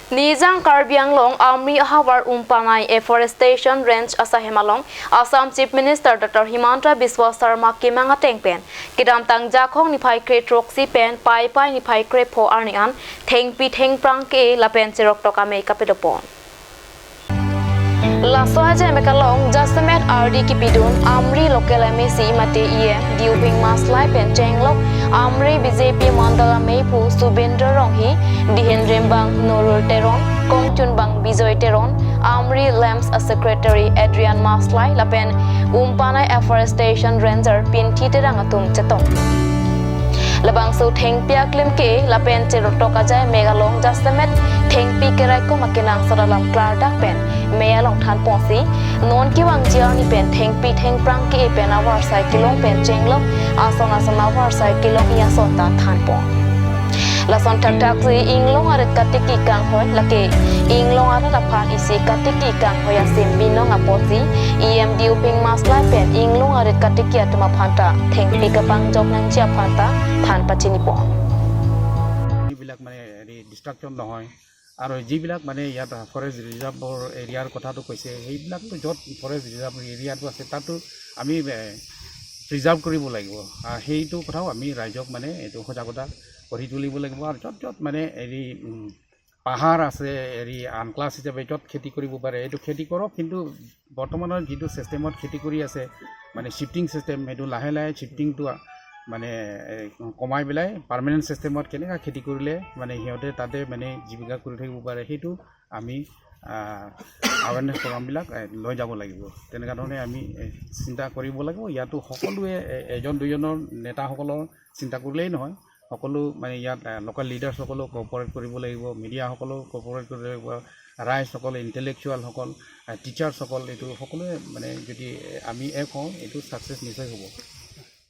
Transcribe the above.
Nijang Karbi Anglong Amri Ahawar Umpanai Afforestation Range Asa Hemalong Assam Chief Minister Dr. Himanta Biswa Sarma Kimanga Tengpen Kidam Tang Jakong Nipai Kre Troxy Pen Pai Pai Nipai Kre Po Arnian Teng Pi Teng Prang Ke Lapen Chirok Toka Mei Kapitopon Laso aja mekalong Jastamet RD Kipidun Amri Local MEC Mate Diuping Maslai Pen Chenglok Amri BJP Mandala Meipu Subendra Ronghi Dihen Rembang Norul Teron Kongchun Bang Bijoy Teron Amri Lamps a Secretary Adrian Maslai Lapen Umpanai Afforestation Ranger Pin Titerangatum Chetong Labang su Theng Pia Klim Ke Lapen Cherotoka Jai Megalong Jastamet Theng Pi Kerai Ko Makinang Saralam Klardak Pen Mea Long Than Ponsi Non Kiwang Jiani Pen Theng Pi Theng Prang Ke Pen Awar Sai Kilong Pen Chenglok Asong Asong Awar Sai Kilong Ia Sonta Than Pon Lason Tak Tak Si Inglong Arit Katiki Kang Hoi Lake Inglong Arit Apan Isi Katiki Kang Hoi Asim Binong Aposi EMD Uping Maslai Pen Inglong Arit Katiki Atuma Phanta Theng Pi Kapang Jok Nang Chia Phanta Than Pachini Pon এইবিলাক মানে destruction নহয় আৰু যিবিলাক মানে ইয়াত forest ৰিজাৰ্ভৰ এৰিয়াৰ কথাটো কৈছে সেইবিলাকতো য'ত ফৰেষ্ট ৰিজাৰ্ভ এৰিয়াটো আছে তাতো আমি প্ৰিজাৰ্ভ কৰিব লাগিব সেইটো কথাও আমি ৰাইজক মানে এইটো সজাগতা কৰি তুলিব লাগিব আৰু য'ত য'ত মানে হেৰি পাহাৰ আছে হেৰি আনক্লাছ হিচাপে য'ত খেতি কৰিব পাৰে এইটো খেতি কৰক কিন্তু বৰ্তমানৰ যিটো ছিষ্টেমত খেতি কৰি আছে মানে শিফটিং ছিষ্টেম সেইটো লাহে লাহে শিফটিংটো মানে কমাই পেলাই পাৰ্মানেণ্ট ছিষ্টেমত কেনেকৈ খেতি কৰিলে মানে সিহঁতে তাতে মানে জীৱিকা কৰি থাকিব পাৰে সেইটো আমি আৱেৰনেছ প্ৰগ্ৰামবিলাক লৈ যাব লাগিব তেনেকুৱা ধৰণে আমি চিন্তা কৰিব লাগিব ইয়াতো সকলোৱে এজন দুজনৰ নেতাসকলৰ চিন্তা কৰিলেই নহয় সকলো মানে ইয়াত লোকেল লিডাৰ্ছসকলো কোঅপাৰেট কৰিব লাগিব মিডিয়াসকলেও কোঅপাৰেট কৰিব লাগিব ৰাইজসকল ইণ্টেলেকচুৱেলসকল টিচাৰ্ছসকল এইটো সকলোৱে মানে যদি আমি এক হওঁ এইটো ছাকচেছ নিশ্চয় হ'ব